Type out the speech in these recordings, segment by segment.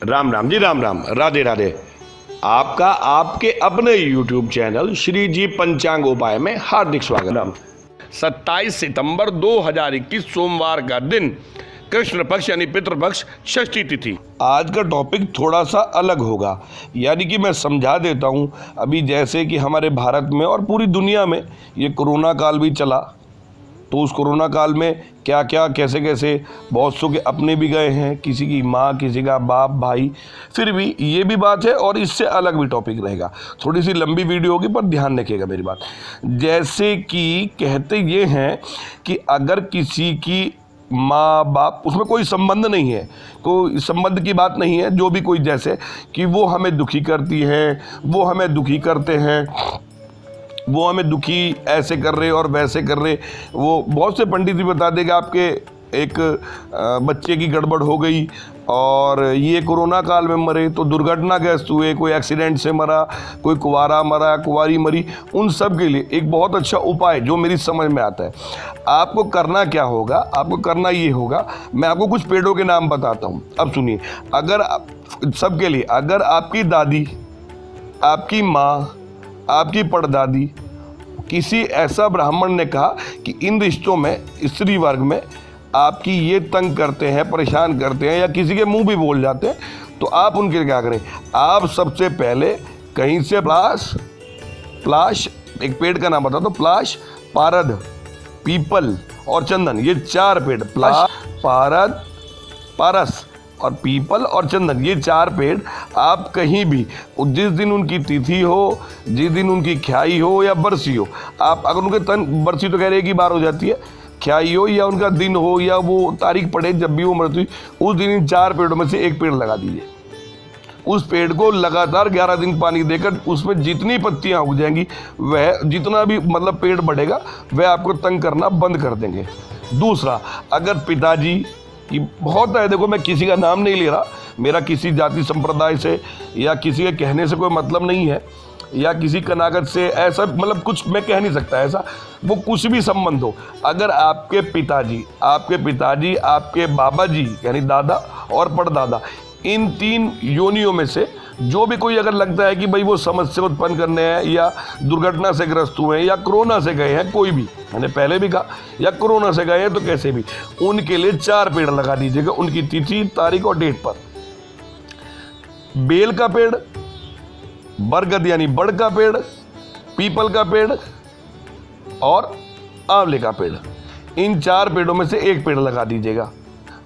राम राम जी, राम राम, राधे राधे। आपका आपके अपने YouTube चैनल श्री जी पंचांग उपाय में हार्दिक स्वागत। 27 सितंबर 2021 सोमवार का दिन, कृष्ण पक्ष यानी पितृपक्ष, षष्ठी तिथि। आज का टॉपिक थोड़ा सा अलग होगा, यानी कि मैं समझा देता हूँ। अभी जैसे कि हमारे भारत में और पूरी दुनिया में ये कोरोना काल भी चला, तो उस कोरोना काल में क्या क्या कैसे कैसे बहुत सौ के अपने भी गए हैं, किसी की माँ, किसी का बाप, भाई। फिर भी ये भी बात है और इससे अलग भी टॉपिक रहेगा। थोड़ी सी लंबी वीडियो होगी पर ध्यान रखिएगा मेरी बात। जैसे कि कहते ये हैं कि अगर किसी की माँ बाप, उसमें कोई संबंध नहीं है, कोई संबंध की बात नहीं है, जो भी कोई जैसे कि वो हमें दुखी करती है, वो हमें दुखी करते हैं, वो हमें दुखी ऐसे कर रहे और वैसे कर रहे। वो बहुत से पंडित भी बता देगा आपके एक बच्चे की गड़बड़ हो गई और ये कोरोना काल में मरे तो दुर्घटनाग्रस्त हुए, कोई एक्सीडेंट से मरा, कोई कुंवारा मरा, कुंवारी मरी। उन सब के लिए एक बहुत अच्छा उपाय जो मेरी समझ में आता है। आपको करना क्या होगा, आपको करना ये होगा, मैं आपको कुछ पेड़ों के नाम बताता हूँ। अब सुनिए, अगर सबके लिए, अगर आपकी दादी, आपकी माँ, आपकी परदादी, किसी ऐसा ब्राह्मण ने कहा कि इन रिश्तों में, स्त्री वर्ग में आपकी ये तंग करते हैं, परेशान करते हैं, या किसी के मुंह भी बोल जाते हैं, तो आप उनके लिए क्या करें। आप सबसे पहले कहीं से प्लाश, एक पेड़ का नाम बता दो, प्लाश, पारद, पीपल और चंदन, ये 4 पेड़, प्लाश, पारद, पारस और पीपल और चंदन, ये 4 पेड़ आप कहीं भी, जिस दिन उनकी तिथि हो, जिस दिन उनकी ख्याई हो या बरसी हो, आप अगर उनके बरसी तो कह रहे एक ही बार हो जाती है, ख्याई हो या उनका दिन हो या वो तारीख पड़े, जब भी वो मृत्यु हुई, उस दिन इन 4 पेड़ों में से एक पेड़ लगा दीजिए। उस पेड़ को लगातार 11 दिन पानी देकर उसमें जितनी पत्तियां उग जाएंगी, वह जितना भी मतलब पेड़ बढ़ेगा, वह आपको तंग करना बंद कर देंगे। दूसरा, अगर पिताजी कि बहुत है, देखो मैं किसी का नाम नहीं ले रहा, मेरा किसी जाति संप्रदाय से या किसी के कहने से कोई मतलब नहीं है, या किसी कनागत से ऐसा मतलब कुछ मैं कह नहीं सकता ऐसा, वो कुछ भी संबंध हो। अगर आपके पिताजी, आपके बाबा जी यानी दादा और परदादा, इन 3 योनियों में से जो भी कोई अगर लगता है कि भाई वो समस्या उत्पन्न करने हैं, या दुर्घटना से ग्रस्त हुए हैं, या कोरोना से गए हैं, कोई भी, मैंने पहले भी कहा, या कोरोना से गए हैं, तो कैसे भी उनके लिए 4 पेड़ लगा दीजिएगा उनकी तिथि, तारीख और डेट पर। बेल का पेड़, बरगद यानी बड़ का पेड़, पीपल का पेड़ और आंवले का पेड़, इन 4 पेड़ों में से एक पेड़ लगा दीजिएगा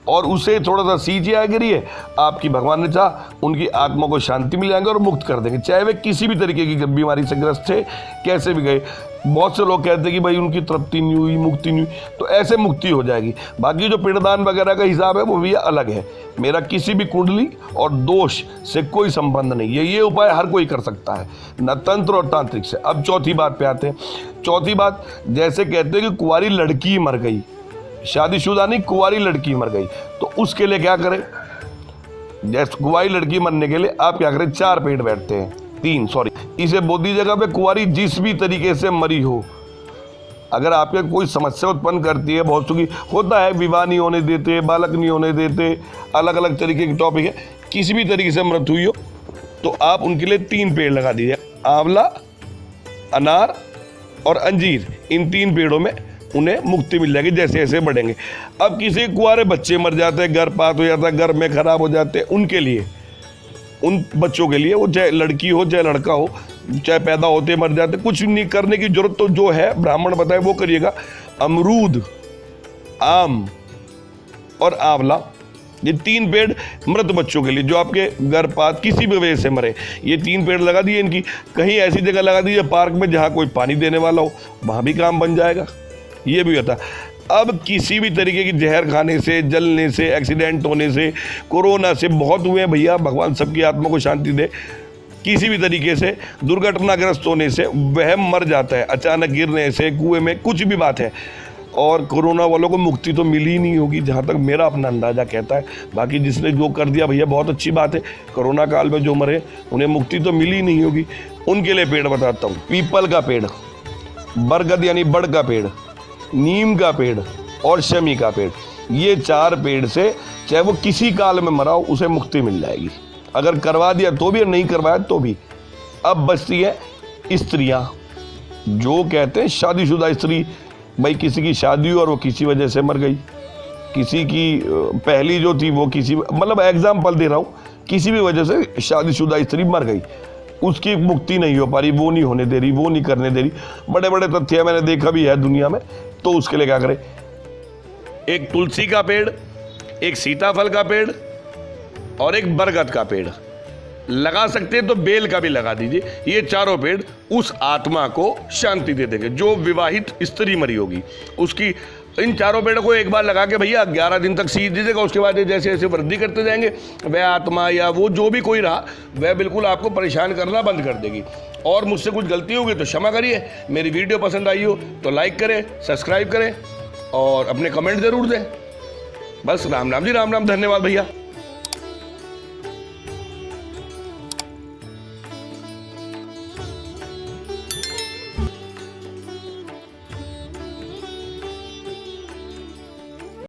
और उसे थोड़ा सा सींचिए गिरिए। आपकी भगवान ने चाहा उनकी आत्मा को शांति मिल जाएंगे और मुक्त कर देंगे, चाहे वे किसी भी तरीके की बीमारी से ग्रस्त थे, कैसे भी गए। बहुत से लोग कहते हैं कि भाई उनकी तृप्ति नहीं हुई, मुक्ति नहीं हुई, तो ऐसे मुक्ति हो जाएगी। बाकी जो पिंडदान वगैरह का हिसाब है वो भी अलग है। मेरा किसी भी कुंडली और दोष से कोई संबंध नहीं है, ये उपाय हर कोई कर सकता है, न तंत्र और तांत्रिक से। अब चौथी बात पे आते हैं। चौथी बात, जैसे कहते हैं कि कुंवारी लड़की मर गई, शादीशुदा नहीं, कुंवारी लड़की मर गई, तो उसके लिए क्या करें। जैसे कुंवारी लड़की मरने के लिए आप क्या करें, 4 पेड़ बैठते हैं, 3 सॉरी, इसे बोधी जगह पे कुंवारी जिस भी तरीके से मरी हो, अगर आपके कोई समस्या उत्पन्न करती है, बहुत सुखी होता है, विवाह नहीं होने देते, बालक नहीं होने देते, अलग अलग तरीके की टॉपिक है, किसी भी तरीके से मृत्यु हुई हो, तो आप उनके लिए 3 पेड़ लगा दीजिए। आंवला, अनार और अंजीर, इन 3 पेड़ों में उन्हें मुक्ति मिल जाएगी जैसे जैसे बढ़ेंगे। अब किसी कुंवारे बच्चे मर जाते हैं, गर्भपात हो जाता है, गर्भ में खराब हो जाते हैं, उनके लिए, उन बच्चों के लिए, वो चाहे लड़की हो चाहे लड़का हो, चाहे पैदा होते मर जाते, कुछ नहीं करने की जरूरत, तो जो है ब्राह्मण बताए वो करिएगा। अमरूद, आम और आंवला, ये 3 पेड़ मृत बच्चों के लिए, जो आपके गर्भपात किसी भी वजह से मरे, ये 3 पेड़ लगा दिए। इनकी कहीं ऐसी जगह लगा दीजिए पार्क में जहाँ कोई पानी देने वाला हो, वहाँ भी काम बन जाएगा, ये भी होता है। अब किसी भी तरीके की जहर खाने से, जलने से, एक्सीडेंट होने से, कोरोना से बहुत हुए हैं भैया, भगवान सबकी आत्मा को शांति दे। किसी भी तरीके से दुर्घटनाग्रस्त होने से वह मर जाता है, अचानक गिरने से, कुएं में, कुछ भी बात है, और कोरोना वालों को मुक्ति तो मिली ही नहीं होगी, जहाँ तक मेरा अपना अंदाज़ा कहता है। बाकी जिसने जो कर दिया भैया बहुत अच्छी बात है, कोरोना काल में जो मरे उन्हें मुक्ति तो मिली नहीं होगी। उनके लिए पेड़ बताता हूँ, पीपल का पेड़, बरगद यानी बड़ का पेड़, नीम का पेड़ और शमी का पेड़, ये 4 पेड़ से चाहे वो किसी काल में मरा हो, उसे मुक्ति मिल जाएगी। अगर करवा दिया तो भी और नहीं करवाया तो भी। अब बचती है स्त्रियां, जो कहते हैं शादीशुदा स्त्री, भाई किसी की शादी हुई और वो किसी वजह से मर गई, किसी की पहली जो थी वो किसी, मतलब एग्जाम्पल दे रहा हूँ, किसी भी वजह से शादीशुदा स्त्री मर गई, उसकी मुक्ति नहीं हो पा रही, वो नहीं होने दे रही, वो नहीं करने दे रही, बड़े बड़े तथ्य मैंने देखा भी है दुनिया में। तो उसके लिए क्या करें, एक तुलसी का पेड़, एक सीताफल का पेड़ और एक बरगद का पेड़ लगा सकते हैं, तो बेल का भी लगा दीजिए। ये चारों पेड़ उस आत्मा को शांति दे देंगे जो विवाहित स्त्री मरी होगी उसकी। इन चारों पेड़ों को एक बार लगा के भैया 11 दिन तक सींच दीजिएगा। उसके बाद ये जैसे जैसे वृद्धि करते जाएंगे, वह आत्मा या वो जो भी कोई रहा, वह बिल्कुल आपको परेशान करना बंद कर देगी। और मुझसे कुछ गलती होगी तो क्षमा करिए। मेरी वीडियो पसंद आई हो तो लाइक करें, सब्सक्राइब करें और अपने कमेंट जरूर दें। बस राम राम जी, राम राम, धन्यवाद भैया।